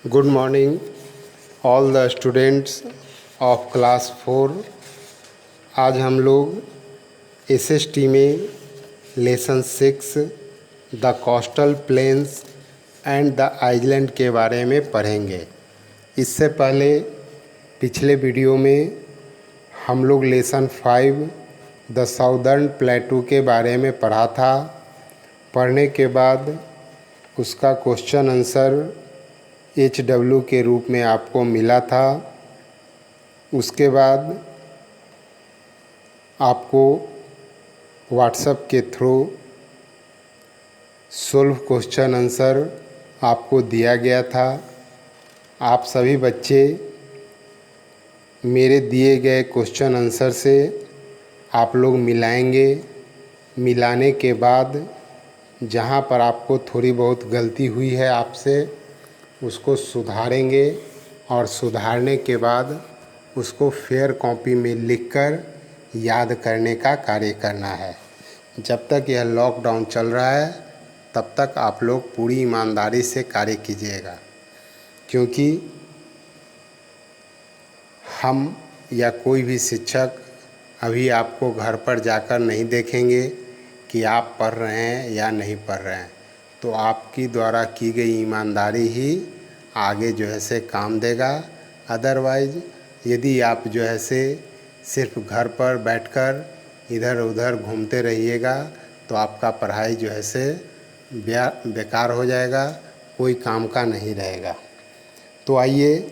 Good morning, all the students of class 4। आज हम लोग एसएसटी में lesson 6 the coastal plains and the island के बारे में पढ़ेंगे। इससे पहले पिछले वीडियो में हम लोग लेसन 5 द साउदर्न प्लेटू के बारे में पढ़ा था। पढ़ने के बाद उसका क्वेश्चन आंसर HW के रूप में आपको मिला था। उसके बाद आपको व्हाट्सएप के थ्रू सोल्व क्वेश्चन आंसर आपको दिया गया था। आप सभी बच्चे मेरे दिए गए क्वेश्चन आंसर से आप लोग मिलाएंगे। मिलाने के बाद जहाँ पर आपको थोड़ी बहुत गलती हुई है आपसे उसको सुधारेंगे और सुधारने के बाद उसको फेयर कॉपी में लिखकर याद करने का कार्य करना है। जब तक यह लॉकडाउन चल रहा है तब तक आप लोग पूरी ईमानदारी से कार्य कीजिएगा, क्योंकि हम या कोई भी शिक्षक अभी आपको घर पर जाकर नहीं देखेंगे कि आप पढ़ रहे हैं या नहीं पढ़ रहे हैं। तो आपकी द्वारा की गई ईमानदारी ही आगे जो है से काम देगा। अदरवाइज़ यदि आप जो है से सिर्फ घर पर बैठकर इधर उधर घूमते रहिएगा तो आपका पढ़ाई जो है से बेकार हो जाएगा, कोई काम का नहीं रहेगा। तो आइए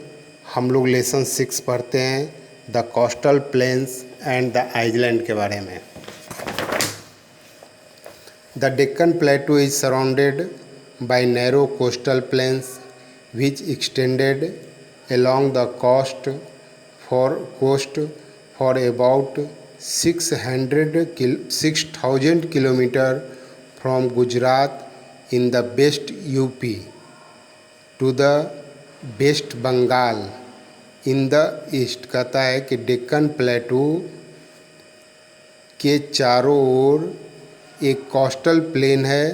हम लोग लेसन 6 पढ़ते हैं, the coastal plains and the island के बारे में। The Deccan Plateau is surrounded by narrow coastal plains which extended along the coast for about 6,000 kilometers from Gujarat in the West UP to the West Bengal in the East। कहता है कि डेक्कन प्लेटू के चारों ओर एक coastal plain है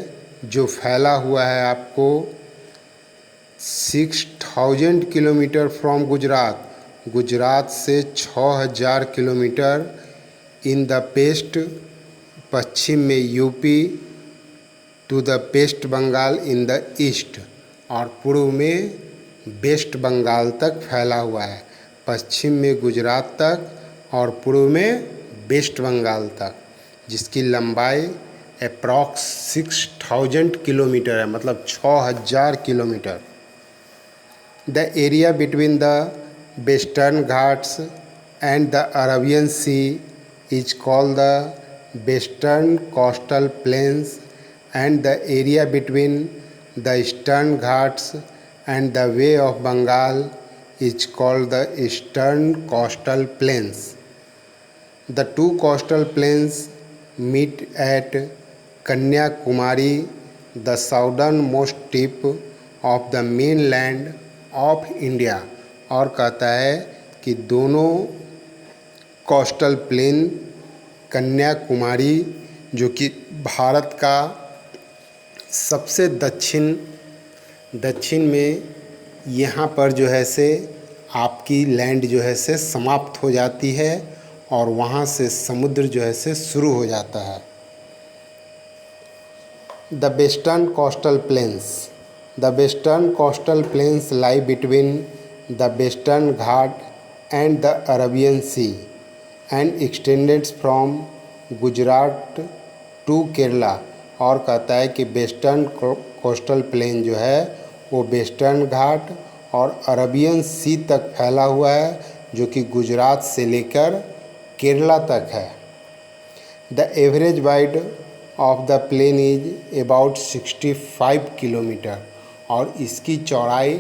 जो फैला हुआ है आपको 6,000 किलोमीटर फ्रॉम गुजरात से 6,000 किलोमीटर इन द वेस्ट पश्चिम में UP to the West Bengal in the east, और पूर्व में वेस्ट बंगाल तक फैला हुआ है। पश्चिम में गुजरात तक और पूर्व में वेस्ट बंगाल तक, जिसकी लंबाई अप्रॉक्स 6,000 किलोमीटर है, मतलब 6,000 kilometre. The area between the western Ghats and the Arabian sea is called the western coastal plains and the area between the eastern Ghats and the way of Bengal is called the eastern coastal plains. The two coastal plains meet at Kanyakumari, the southernmost tip of the mainland of India। और कहता है कि दोनों coastal plain Kanyakumari, जो कि भारत का सबसे दक्षिण में यहाँ पर जो है से आपकी लैंड जो है से समाप्त हो जाती है और वहाँ से समुद्र जो है से शुरू हो जाता है। The western coastal plains lie between the western Ghat and the Arabian sea and extended from Gujarat to Kerala. और कहता है कि वेस्टर्न कोस्टल प्लेन जो है वो वेस्टर्न घाट और अरेबियन सी तक फैला हुआ है, जो कि गुजरात से लेकर केरला तक है। The average wide of the plain is about 65 kilometre, और इसकी चौड़ाई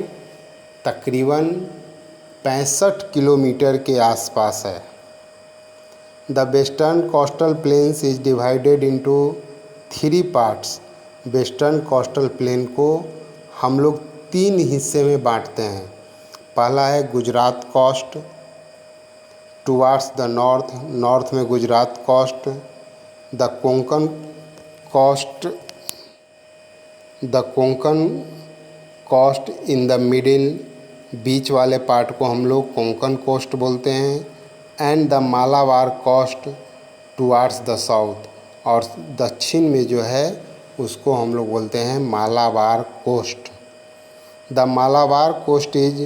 तकरीबन 65 किलोमीटर के आसपास है। The western coastal plains is divided into 3 parts. Western coastal plain को हम लोग 3 हिस्से में बांटते हैं। पहला है Gujarat coast towards the north में Gujarat coast, the Konkan coast in the middle, बीच वाले पार्ट को हम लोग कोंकण कोस्ट बोलते हैं, and the Malabar coast towards the south, और दक्षिण में जो है उसको हम लोग बोलते हैं Malabar coast. The Malabar coast is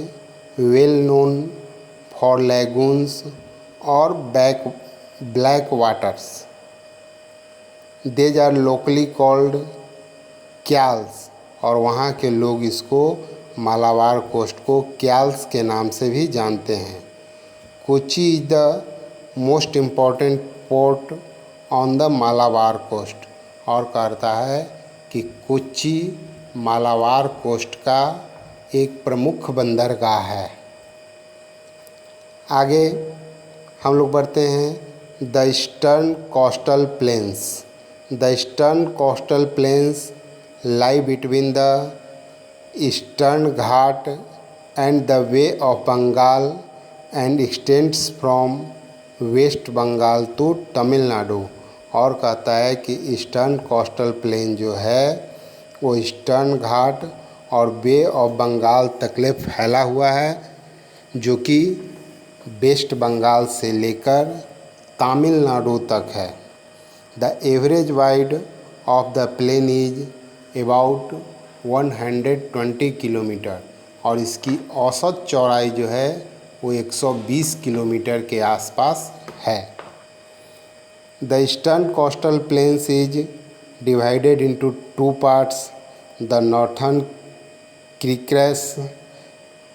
well known for lagoons और black waters. These are locally called kayals, और वहाँ के लोग इसको मालाबार कोस्ट को क्याल्स के नाम से भी जानते हैं। Kochi is the most important port on the Malabar coast, और कहता है कि कोची मालाबार कोस्ट का एक प्रमुख बंदरगाह है। आगे हम लोग बढ़ते हैं the eastern coastal plains. The eastern coastal planes lie between the Eastern Ghat and the Bay of Bengal and extends from West Bengal to Tamil Nadu, और कहता है कि ईस्टर्न कोस्टल प्लेन जो है वो ईस्टर्न घाट और बे ऑफ बंगाल तकले फैला हुआ है, जो कि वेस्ट बंगाल से लेकर तमिलनाडु तक है। The average wide of the plain is about 120 kilometre, और इसकी औसत चौड़ाई जो है वो 120 किलोमीटर के आसपास है। The eastern coastal plains is divided into two parts, the northern Circars,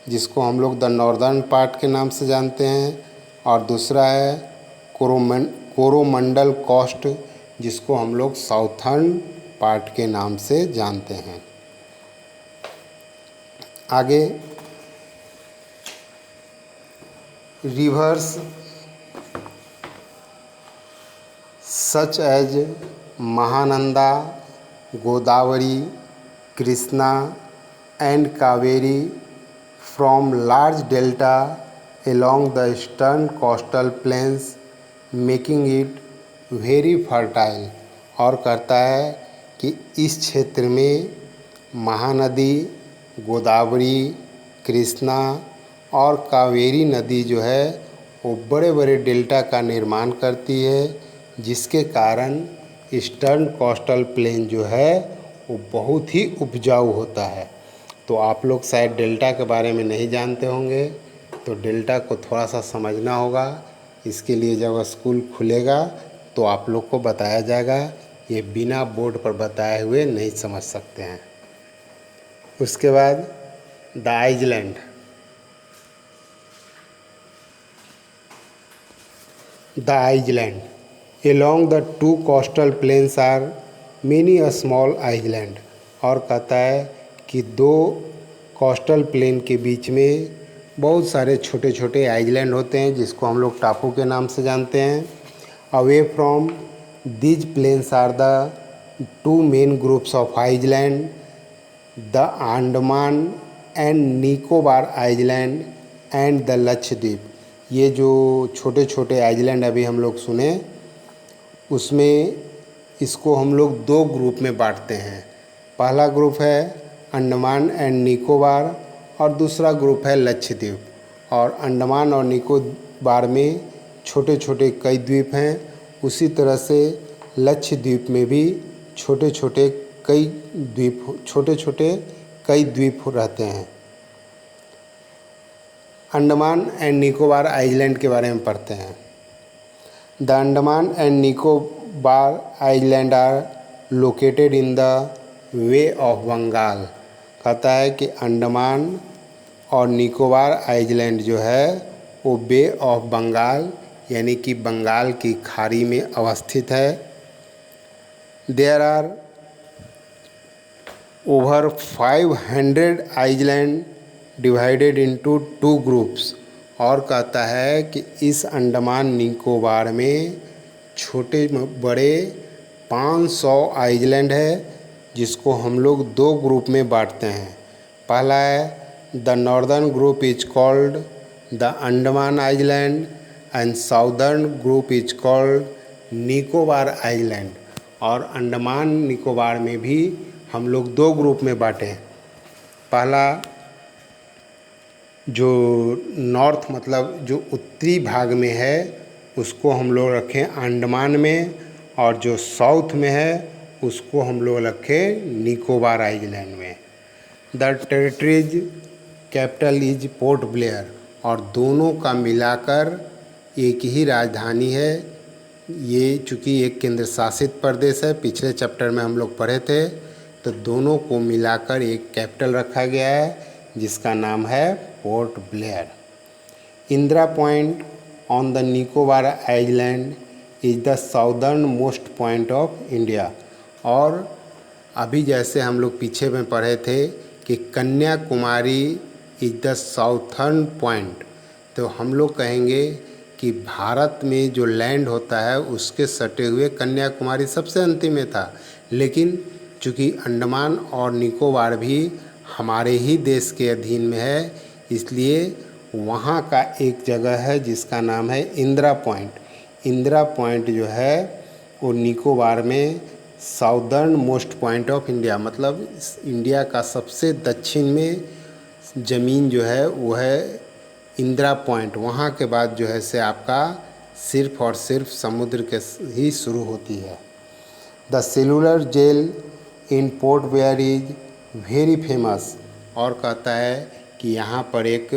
जिसको हम लोग द नॉर्दर्न पार्ट के नाम से जानते हैं, और दूसरा है कोरोमंडल कोस्ट, जिसको हम लोग साउथर्न पार्ट के नाम से जानते हैं। आगे rivers such as Mahananda, Godavari, Krishna and Kaveri from large delta along the eastern coastal plains making it very fertile, और कहता है कि इस क्षेत्र में महानदी, गोदावरी, कृष्णा और कावेरी नदी जो है वो बड़े बड़े डेल्टा का निर्माण करती है, जिसके कारण ईस्टर्न कोस्टल प्लेन जो है वो बहुत ही उपजाऊ होता है। तो आप लोग शायद डेल्टा के बारे में नहीं जानते होंगे, तो डेल्टा को थोड़ा सा समझना होगा। इसके लिए जब स्कूल खुलेगा तो आप लोग को बताया जाएगा, ये बिना बोर्ड पर बताए हुए नहीं समझ सकते हैं। उसके बाद the island. The island along the two coastal plains are many a small island, और कहता है कि दो कोस्टल प्लेन के बीच में बहुत सारे छोटे छोटे आइलैंड होते हैं, जिसको हम लोग टापू के नाम से जानते हैं। Away from these plains are the two main groups of island, the Andaman and Nicobar island and the Lakshadweep. ये जो छोटे छोटे आइलैंड अभी हम लोग सुने, उसमें इसको हम लोग दो ग्रुप में बांटते हैं। पहला ग्रुप है अंडमान एंड निकोबार और दूसरा ग्रुप है लक्षद्वीप। और अंडमान और निकोबार में छोटे छोटे कई द्वीप हैं, उसी तरह से लक्षद्वीप में भी छोटे छोटे कई द्वीप रहते हैं। अंडमान एंड निकोबार आइलैंड के बारे में पढ़ते हैं। The Andaman and Nicobar island are located in the way of Bengal. कहता है कि अंडमान और निकोबार आइलैंड जो है वो बे ऑफ बंगाल यानी कि बंगाल की खाड़ी में अवस्थित है। There are over 500 island divided into two groups, और कहता है कि इस अंडमान निकोबार में छोटे बड़े 500 आइलैंड है, जिसको हम लोग दो ग्रुप में बांटते हैं। पहला है the northern group is called the Andaman island and southern group is called Nicobar island. और अंडमान निकोबार में भी हम लोग दो ग्रुप में बांटे हैं। पहला जो नॉर्थ मतलब जो उत्तरी भाग में है उसको हम लोग रखें अंडमान में, और जो साउथ में है उसको हम लोग रखें निकोबार आइलैंड में। The territories capital is port Blair, और दोनों का मिलाकर एक ही राजधानी है। ये चूँकि एक केंद्र शासित प्रदेश है, पिछले चैप्टर में हम लोग पढ़े थे, तो दोनों को मिलाकर एक कैपिटल रखा गया है जिसका नाम है port Blair. Indira point on the Nicobar island is the southern most point of India. और अभी जैसे हम लोग पीछे में पढ़े थे कि Kanyakumari is the southern point, तो हम लोग कहेंगे कि भारत में जो लैंड होता है उसके सटे हुए कन्याकुमारी सबसे अंतिम में था, लेकिन चूँकि अंडमान और निकोबार भी हमारे ही देश के अधीन में है, इसलिए वहाँ का एक जगह है जिसका नाम है इंदिरा पॉइंट। इंदिरा पॉइंट जो है वो निकोबार में southern most point of India, मतलब इंडिया का सबसे दक्षिण में ज़मीन जो है वो है इंदिरा पॉइंट। वहाँ के बाद जो है से आपका सिर्फ और सिर्फ समुद्र के ही शुरू होती है। The cellular jail in Port Blair is very famous, और कहता है कि यहाँ पर एक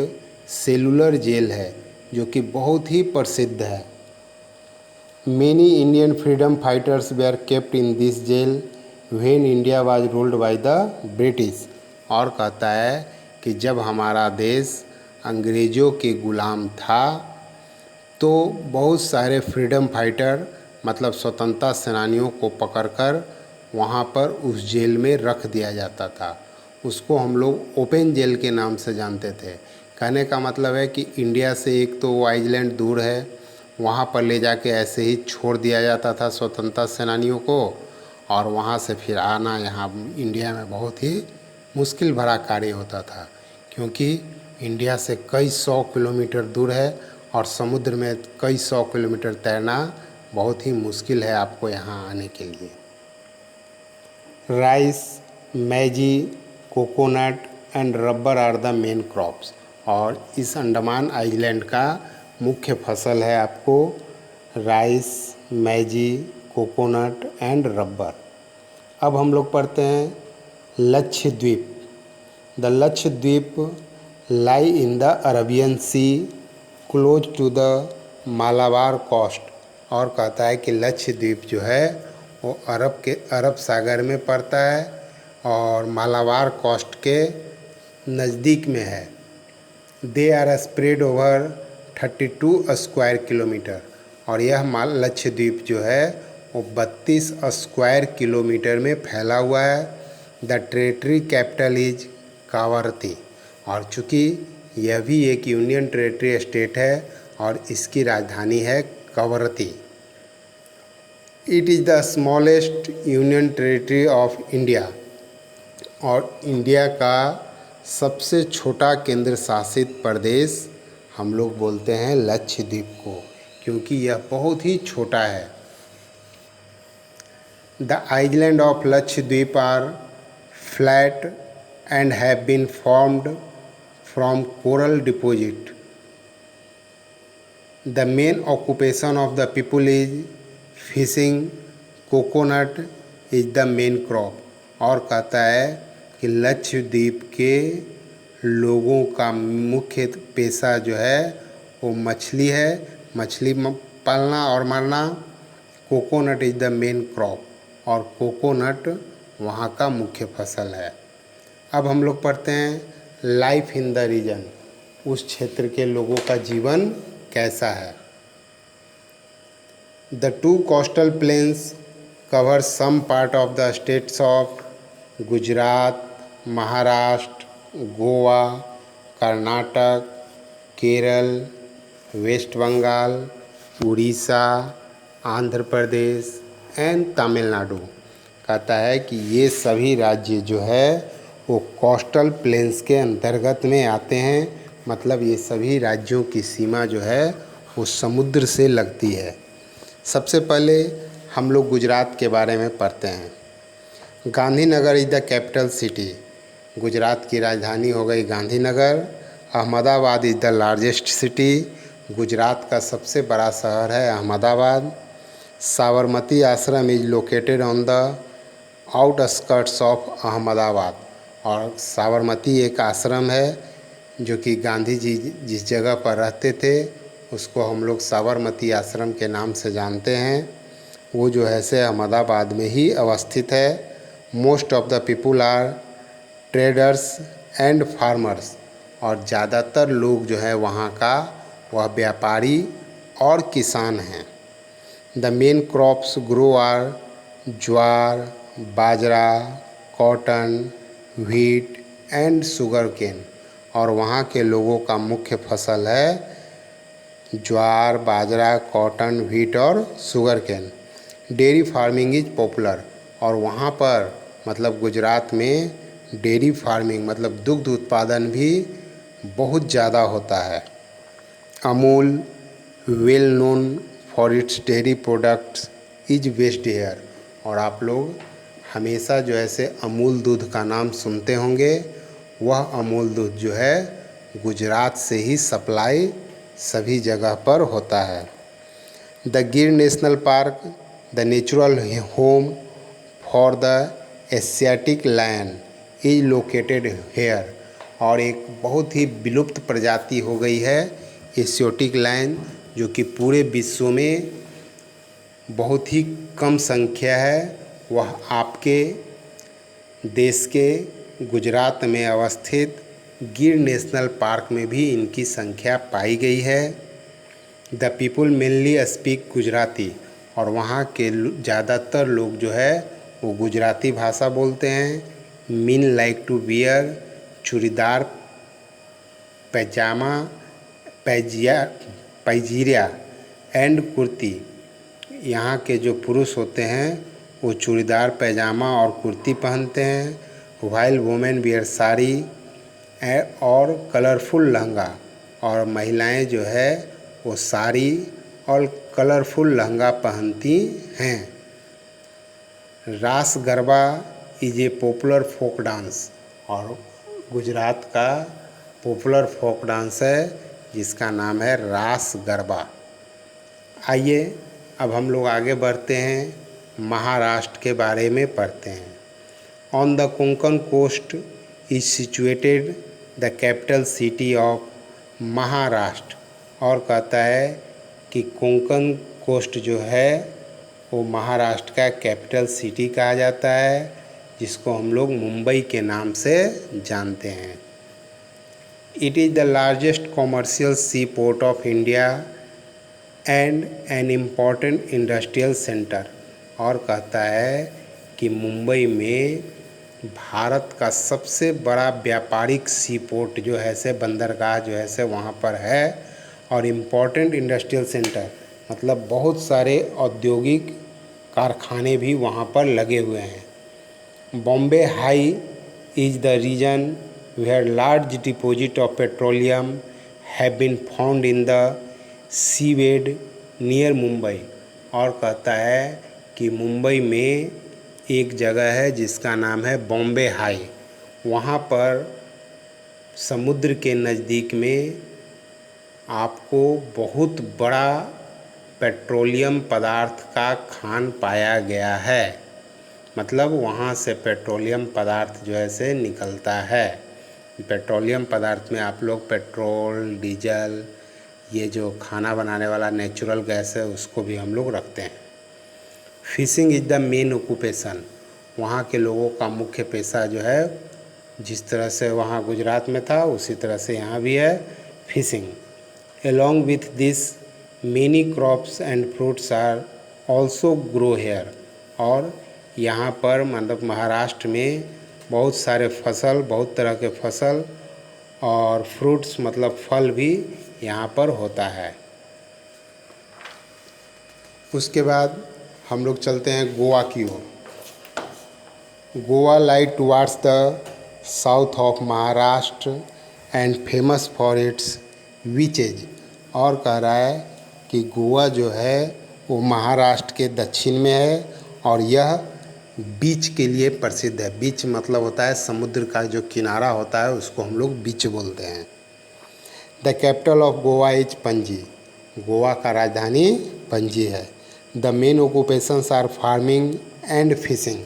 सेलुलर जेल है जो कि बहुत ही प्रसिद्ध है। Many Indian freedom fighters were kept in this jail when India was ruled by the British, और कहता है कि जब हमारा देश अंग्रेज़ों के गुलाम था तो बहुत सारे फ्रीडम फाइटर मतलब स्वतंत्रता सेनानियों को पकड़कर वहाँ पर उस जेल में रख दिया जाता था। उसको हम लोग ओपन जेल के नाम से जानते थे। कहने का मतलब है कि इंडिया से एक तो वो आइलैंड दूर है, वहाँ पर ले जाके ऐसे ही छोड़ दिया जाता था स्वतंत्रता सेनानियों को, और वहाँ से फिर आना यहाँ इंडिया में बहुत ही मुश्किल भरा कार्य होता था, क्योंकि इंडिया से कई 100 किलोमीटर दूर है और समुद्र में कई 100 किलोमीटर तैरना बहुत ही मुश्किल है आपको यहाँ आने के लिए। Rice, maize, coconut and rubber are the main crops, और इस अंडमान आइलैंड का मुख्य फसल है आपको rice, maize, coconut and rubber. अब हम लोग पढ़ते हैं Lakshadweep. The Lakshadweep lie in the Arabian sea close to the Malabar coast, और कहता है कि लक्षद्वीप जो है वो अरब सागर में पड़ता है और मालाबार कोस्ट के नज़दीक में है। They are spread over 32 square kilometre, और यह लक्षद्वीप जो है वो 32 स्क्वायर किलोमीटर में फैला हुआ है। द टेरिटरी कैपिटल इज कावरती, और चूँकि यह भी एक यूनियन टेरिटरी स्टेट है और इसकी राजधानी है Kavaratti. It is the smallest union territory of India, और इंडिया का सबसे छोटा केंद्र शासित प्रदेश हम लोग बोलते हैं लक्षद्वीप को, क्योंकि यह बहुत ही छोटा है। The island of Lakshadweep are flat and have been formed from coral deposit. The main occupation of the people is fishing, coconut is the main crop, और कहता है कि लक्षद्वीप के लोगों का मुख्य पेशा जो है वो मछली है, मछली पालना और मारना। Coconut is the main crop, और कोकोनट वहाँ का मुख्य फसल है। अब हम लोग पढ़ते हैं लाइफ इन द रीजन, उस क्षेत्र के लोगों का जीवन कैसा है। The two coastal plains cover some part of the states of Gujarat, Maharashtra, Goa, Karnataka, Kerala, West Bengal, Orissa, Andhra Pradesh and Tamil Nadu. कहता है कि ये सभी राज्य जो है वो कोस्टल प्लेन्स के अंतर्गत में आते हैं, मतलब ये सभी राज्यों की सीमा जो है वो समुद्र से लगती है। सबसे पहले हम लोग गुजरात के बारे में पढ़ते हैं। Gandhinagar is the capital city. Gujarat की राजधानी हो गई Gandhinagar. Ahmedabad is the largest city, Gujarat का सबसे बड़ा शहर है अहमदाबाद। साबरमती आश्रम is located on the outskirts of Ahmedabad, और साबरमती एक आश्रम है जो कि गांधी जी जिस जगह पर रहते थे उसको हम लोग साबरमती आश्रम के नाम से जानते हैं। वो जो है से अहमदाबाद में ही अवस्थित है। Most of the people are traders and farmers, और ज़्यादातर लोग जो है वहाँ का वह व्यापारी और किसान हैं। The main crops grow are jowar, bajra, cotton, wheat and sugar cane, और वहाँ के लोगों का मुख्य फसल है ज्वार, बाजरा, कॉटन, व्हीट और sugar cane. Dairy farming is popular, और वहाँ पर मतलब गुजरात में डेयरी फार्मिंग मतलब दुग्ध उत्पादन भी बहुत ज़्यादा होता है। Amul well known for its dairy products is based here, और आप लोग हमेशा जो है से अमूल दूध का नाम सुनते होंगे। वह अमूल दूध जो है गुजरात से ही सप्लाई सभी जगह पर होता है। The Gir national park the natural home for the Asiatic lion is located here, और एक बहुत ही विलुप्त प्रजाति हो गई है एशियाटिक लायन, जो कि पूरे विश्व में बहुत ही कम संख्या है। वह आपके देश के गुजरात में अवस्थित गिर नेशनल पार्क में भी इनकी संख्या पाई गई है। The people mainly speak Gujarati, और वहाँ के ज़्यादातर लोग जो है वो गुजराती भाषा बोलते हैं। Men like to wear churidar, pyjama, पैजीरिया एंड कुर्ती। यहाँ के जो पुरुष होते हैं वो चूड़ीदार पैजामा और कुर्ती पहनते हैं। वाइल वुमेन वियर साड़ी और कलरफुल लहंगा, और महिलाएं जो है वो साड़ी और कलरफुल लहंगा पहनती हैं। Ras Garba is a popular folk dance, और गुजरात का पॉपुलर फोक डांस है जिसका नाम है रास गरबा। आइए अब हम लोग आगे बढ़ते हैं, महाराष्ट्र के बारे में पढ़ते हैं। On the Konkan coast is situated the capital city of Maharashtra, और कहता है कि कोंकण कोस्ट जो है वो महाराष्ट्र का कैपिटल सिटी कहा जाता है, जिसको हम लोग मुंबई के नाम से जानते हैं। It is the largest commercial sea port of India and an important industrial centre, और कहता है कि मुंबई में भारत का सबसे बड़ा व्यापारिक सी पोर्ट जो है से बंदरगाह जो है से वहाँ पर है, और इम्पॉर्टेंट इंडस्ट्रियल सेंटर मतलब बहुत सारे औद्योगिक कारखाने भी वहाँ पर लगे हुए हैं। Bombay high is the region where large deposit of petroleum have been found in the seabed near Mumbai, और कहता है कि मुंबई में एक जगह है जिसका नाम है बॉम्बे हाई। वहाँ पर समुद्र के नज़दीक में आपको बहुत बड़ा पेट्रोलियम पदार्थ का खान पाया गया है, मतलब वहाँ से पेट्रोलियम पदार्थ जो है से निकलता है। पेट्रोलियम पदार्थ में आप लोग पेट्रोल, डीजल, ये जो खाना बनाने वाला नेचुरल गैस है उसको भी हम लोग रखते हैं। Fishing is the main occupation, वहाँ के लोगों का मुख्य पेशा जो है जिस तरह से वहाँ गुजरात में था उसी तरह से यहाँ भी है, fishing. Along with this many crops and fruits are also grow here, और यहाँ पर मतलब महाराष्ट्र में बहुत सारे फसल, बहुत तरह के फसल और फ्रूट्स मतलब फल भी यहाँ पर होता है। उसके बाद हम लोग चलते हैं गोवा की ओर। Goa lies towards the south of Maharashtra and famous for its beaches, और कह रहा है कि गोवा जो है वो महाराष्ट्र के दक्षिण में है और यह बीच के लिए प्रसिद्ध है। बीच मतलब होता है समुद्र का जो किनारा होता है उसको हम लोग बीच बोलते हैं। The capital of Goa is Panaji. Goa का राजधानी पणजी है। The main occupations are farming and fishing.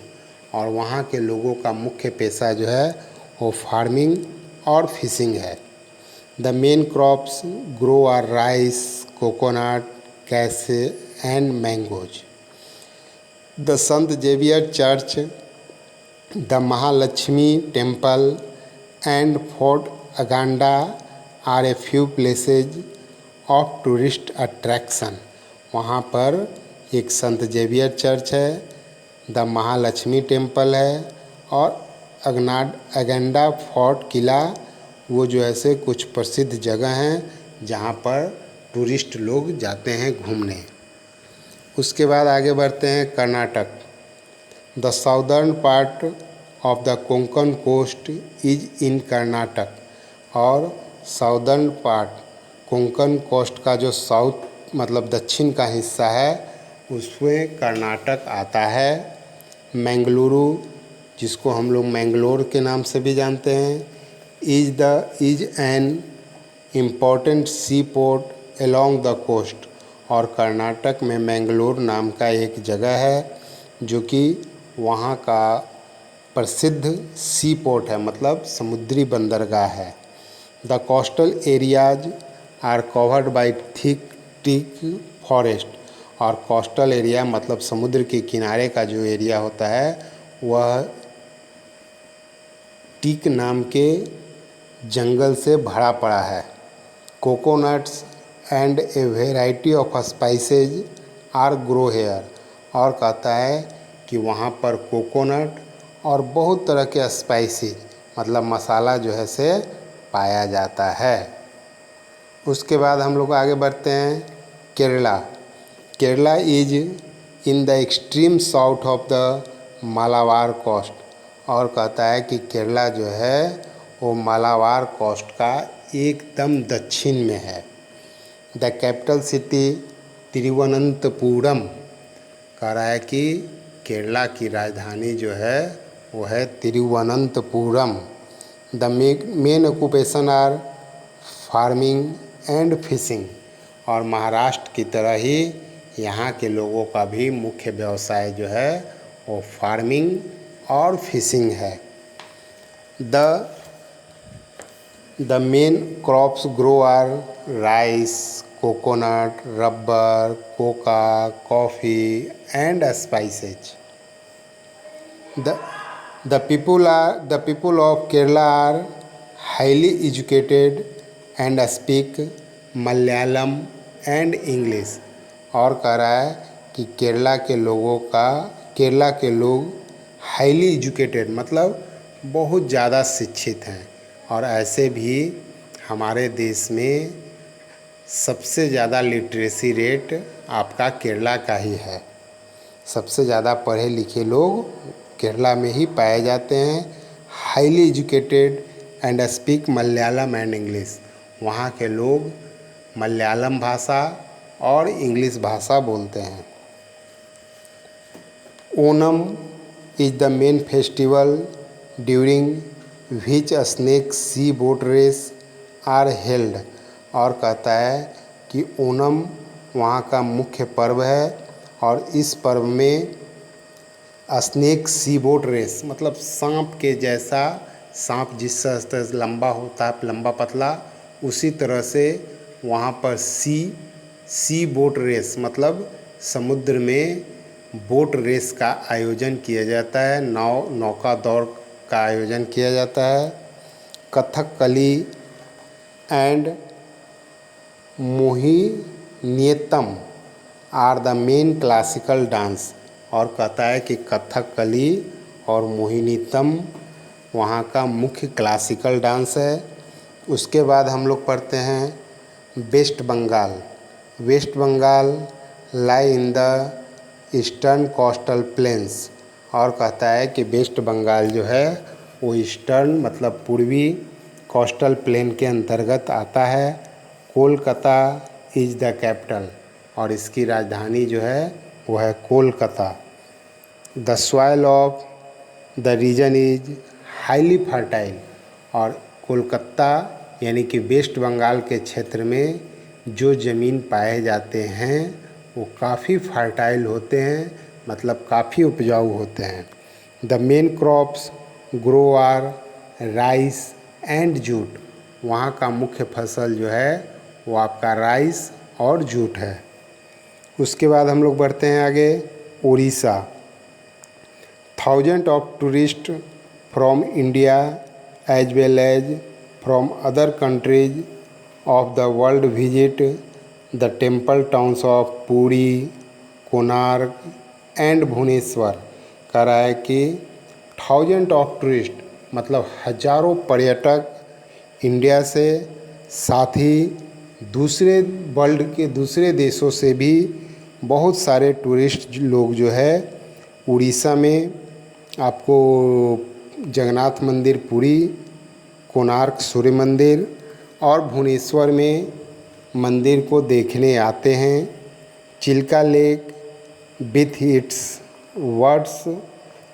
और वहाँ के लोगों का मुख्य पेशा जो है वो फार्मिंग और फिशिंग है। The main crops grow are rice, coconut, cashew and mangoes. The saint Xavier church, the Mahalakshmi temple and fort Aguada are a few places of tourist attraction. वहाँ पर एक संत जेवियर चर्च है, द महालक्ष्मी टेम्पल है और अगेंडा fort किला, वो जो ऐसे कुछ प्रसिद्ध जगह हैं जहाँ पर टूरिस्ट लोग जाते हैं घूमने। उसके बाद आगे बढ़ते हैं Karnataka. The southern part of the Konkan coast is in Karnataka. और साउदर्न पार्ट, कोंकण कोस्ट का जो साउथ मतलब दक्षिण का हिस्सा है उसमें कर्नाटक आता है। मैंगलुरु, जिसको हम लोग मैंगलोर के नाम से भी जानते हैं, is an important sea port along the coast. और कर्नाटक में मैंगलोर नाम का एक जगह है जो कि वहाँ का प्रसिद्ध सी पोर्ट है, मतलब समुद्री बंदरगाह है। The coastal areas are covered by thick teak forest. और कोस्टल एरिया मतलब समुद्र के किनारे का जो एरिया होता है वह टीक नाम के जंगल से भरा पड़ा है। Coconuts and a variety of spices are grow here. और कहता है कि वहाँ पर कोकोनट और बहुत तरह के स्पाइसेज मतलब मसाला जो है से पाया जाता है। उसके बाद हम लोग आगे बढ़ते हैं Kerala. Kerala is in the extreme south of the Malabar coast. और कहता है कि केरला जो है वो मालाबार कोस्ट का एकदम दक्षिण में है। The capital city Thiruvananthapuram. कह रहा है कि केरला की राजधानी जो है वो है Thiruvananthapuram. The main occupation are farming and fishing. और महाराष्ट्र की तरह ही यहाँ के लोगों का भी मुख्य व्यवसाय जो है वो फार्मिंग और फिशिंग है। The main crops grow are rice, coconut, rubber, coca, coffee and spices. The people of Kerala are highly educated and speak Malayalam and English. और कह रहा है कि केरला के लोग हाईली एजुकेटेड मतलब बहुत ज़्यादा शिक्षित हैं। और ऐसे भी हमारे देश में सबसे ज़्यादा लिटरेसी रेट आपका केरला का ही है। सबसे ज़्यादा पढ़े लिखे लोग केरला में ही पाए जाते हैं। Highly educated and speak Malayalam and English. वहाँ के लोग मलयालम भाषा और इंग्लिश भाषा बोलते हैं। Onam is the main festival during which snake sea boat race are held. और कहता है कि ओणम वहाँ का मुख्य पर्व है और इस पर्व में स्नेक सी बोट रेस मतलब सांप के जैसा, सांप जिस तरह से लंबा होता है लंबा पतला, उसी तरह से वहाँ पर सी बोट रेस मतलब समुद्र में बोट रेस का आयोजन किया जाता है। नौका दौड़ का आयोजन किया जाता है। Kathakali and Mohiniattam are the main classical dance. और कहता है कि कथकली और मोहिनीअट्टम वहाँ का मुख्य क्लासिकल डांस है। उसके बाद हम लोग पढ़ते हैं West Bengal. West Bengal lie in the eastern coastal plains. और कहता है कि वेस्ट बंगाल जो है वो ईस्टर्न मतलब पूर्वी कोस्टल प्लेन के अंतर्गत आता है। Kolkata is the capital. और इसकी राजधानी जो है वो है Kolkata. The soil of the region is highly fertile. और कोलकाता यानी कि वेस्ट बंगाल के क्षेत्र में जो ज़मीन पाए जाते हैं वो काफ़ी फर्टाइल होते हैं, मतलब काफ़ी उपजाऊ होते हैं। The main crops grow are rice and jute. वहाँ का मुख्य फसल जो है वो आपका राइस और जूट है। उसके बाद हम लोग बढ़ते हैं आगे। Orissa. Thousand of tourist from India as well as from other countries of the world visit the temple towns of Puri, Konark and Bhubaneswar. कह रहा है कि थाउजेंड ऑफ टूरिस्ट मतलब हजारों पर्यटक इंडिया से, साथ ही दूसरे वर्ल्ड के दूसरे देशों से भी बहुत सारे टूरिस्ट लोग जो है उड़ीसा में आपको जगन्नाथ मंदिर पुरी, कोणार्क सूर्य मंदिर और भुवनेश्वर में मंदिर को देखने आते हैं। Chilka lake with its birds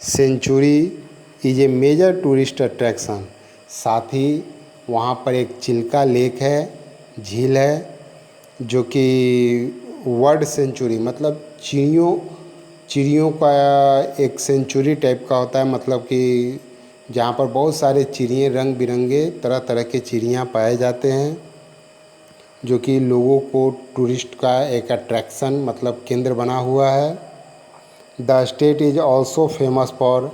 sanctuary is a major tourist attraction. साथ ही वहाँ पर एक चिल्का लेक है, झील है, जो कि वर्ड सेंचुरी मतलब चिड़ियों का एक सेंचुरी टाइप का होता है, मतलब कि जहाँ पर बहुत सारे चिड़िए रंग बिरंगे तरह तरह के चिड़ियाँ पाए जाते हैं, जो कि लोगों को टूरिस्ट का एक अट्रैक्शन मतलब केंद्र बना हुआ है। The state is also famous for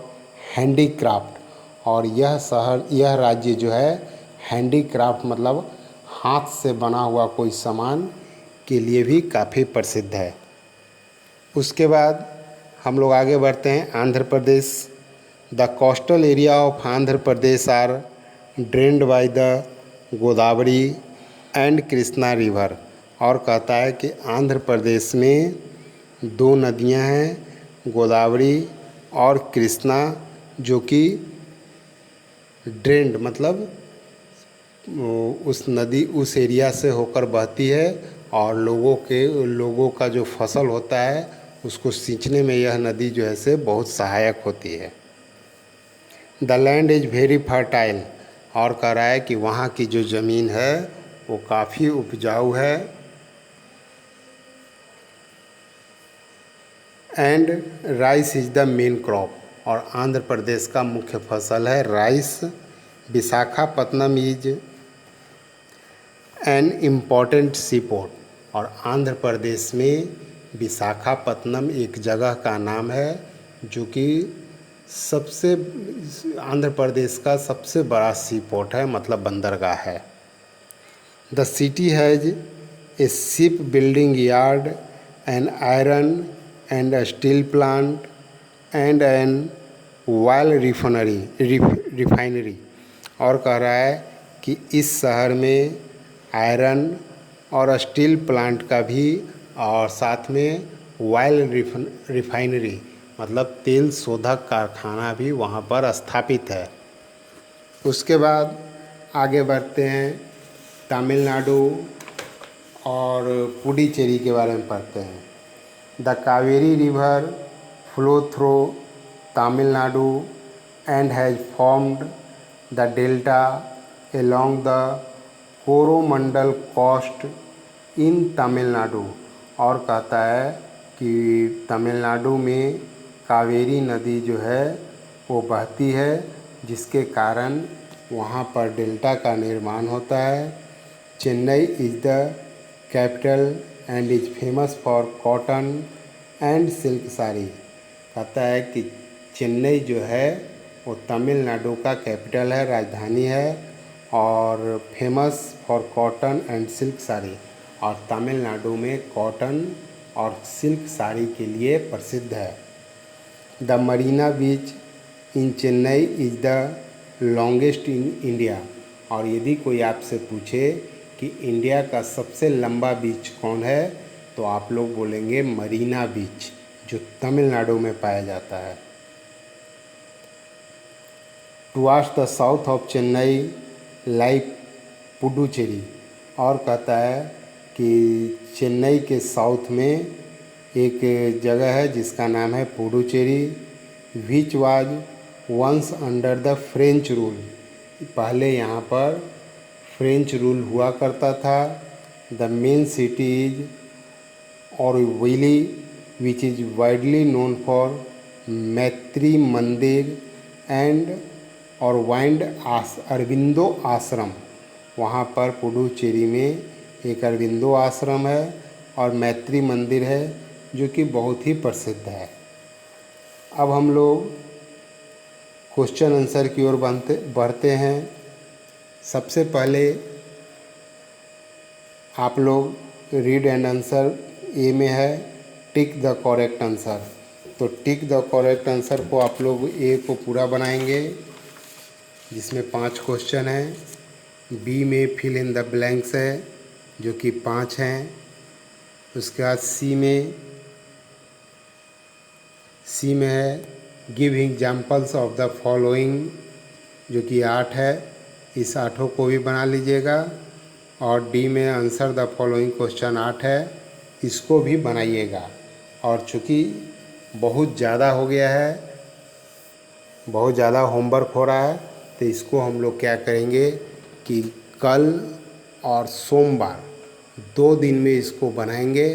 handicraft. और यह राज्य जो है हैंडीक्राफ्ट मतलब हाथ से बना हुआ कोई सामान के लिए भी काफ़ी प्रसिद्ध है। उसके बाद हम लोग आगे बढ़ते हैं Andhra Pradesh. The coastal area of Andhra Pradesh are drained by the Godavari and Krishna river. और कहता है कि आंध्र प्रदेश में दो नदियां हैं, गोदावरी और कृष्णा, जो कि ड्रेन्ड मतलब उस नदी उस एरिया से होकर बहती है और लोगों का जो फसल होता है उसको सींचने में यह नदी जो है से बहुत सहायक होती है। The land is very fertile. और कह रहा है कि वहाँ की जो ज़मीन है वो काफ़ी उपजाऊ है। And rice is the main crop. और आंध्र प्रदेश का मुख्य फसल है rice. Visakhapatnam is an important sea port. और आंध्र प्रदेश में विशाखापत्तनम एक जगह का नाम है जो कि आंध्र प्रदेश का सबसे बड़ा सी पोर्ट है, मतलब बंदरगाह है। The city has a ship building yard, an iron and steel plant and an oil refinery. और कह रहा है कि इस शहर में आयरन और स्टील प्लांट का भी और साथ में ऑयल रिफाइनरी मतलब तेल शोधक कारखाना भी वहाँ पर स्थापित है। उसके बाद आगे बढ़ते हैं तमिलनाडु और पुडुचेरी के बारे में पढ़ते हैं। The Kaveri river flow through Tamil Nadu and has formed the delta along the Coromandel coast in Tamil Nadu. और कहता है कि तमिलनाडु में कावेरी नदी जो है वो बहती है, जिसके कारण वहाँ पर डेल्टा का निर्माण होता है। Chennai is the capital and is famous for cotton and silk sari. कहता है कि चेन्नई जो है वो तमिलनाडु का कैपिटल है, राजधानी है, और famous for cotton and silk sari. और तमिलनाडु में कॉटन और सिल्क साड़ी के लिए प्रसिद्ध है। The Marina beach in Chennai is the longest in India. और यदि कोई आपसे पूछे कि इंडिया का सबसे लंबा बीच कौन है, तो आप लोग बोलेंगे मरीना बीच, जो तमिलनाडु में पाया जाता है। Towards the south of Chennai like Puducherry. और कहता है कि चेन्नई के साउथ में एक जगह है जिसका नाम है Puducherry, which was once under the French rule. पहले यहाँ पर फ्रेंच रूल हुआ करता था। The main city is Auroville which is widely known for Matrimandir and और वाइंड अरविंदो आश्रम। वहाँ पर पुडुचेरी में एक अरविंदो आश्रम है और मैत्री मंदिर है जो कि बहुत ही प्रसिद्ध है। अब हम लोग क्वेश्चन आंसर की ओर बढ़ते हैं। सबसे पहले आप लोग रीड एंड आंसर ए में है टिक द करेक्ट आंसर। तो टिक द करेक्ट आंसर को आप लोग ए को पूरा बनाएंगे जिसमें 5 क्वेश्चन हैं। बी में फिल इन द ब्लैंक्स है जो कि 5 हैं। उसके बाद सी में है give examples of the following जो कि 8 है। इस 8 को भी बना लीजिएगा। और डी में आंसर द फॉलोइंग क्वेश्चन 8 है, इसको भी बनाइएगा। और चूँकि बहुत ज़्यादा हो गया है, बहुत ज़्यादा होमवर्क हो रहा है, तो इसको हम लोग क्या करेंगे कि कल और सोमवार 2 दिन में इसको बनाएंगे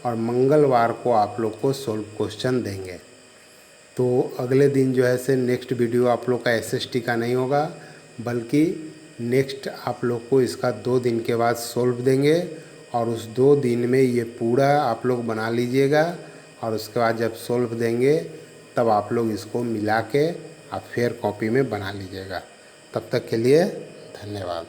और मंगलवार को आप लोग को सोल्व क्वेश्चन देंगे। तो अगले दिन जो है से नेक्स्ट वीडियो आप लोग का एसएसटी का नहीं होगा, बल्कि नेक्स्ट आप लोग को इसका 2 दिन के बाद सोल्व देंगे। और उस 2 दिन में ये पूरा आप लोग बना लीजिएगा और उसके बाद जब सोल्व देंगे तब आप लोग इसको मिला के आप फिर कॉपी में बना लीजिएगा। तब तक के लिए धन्यवाद।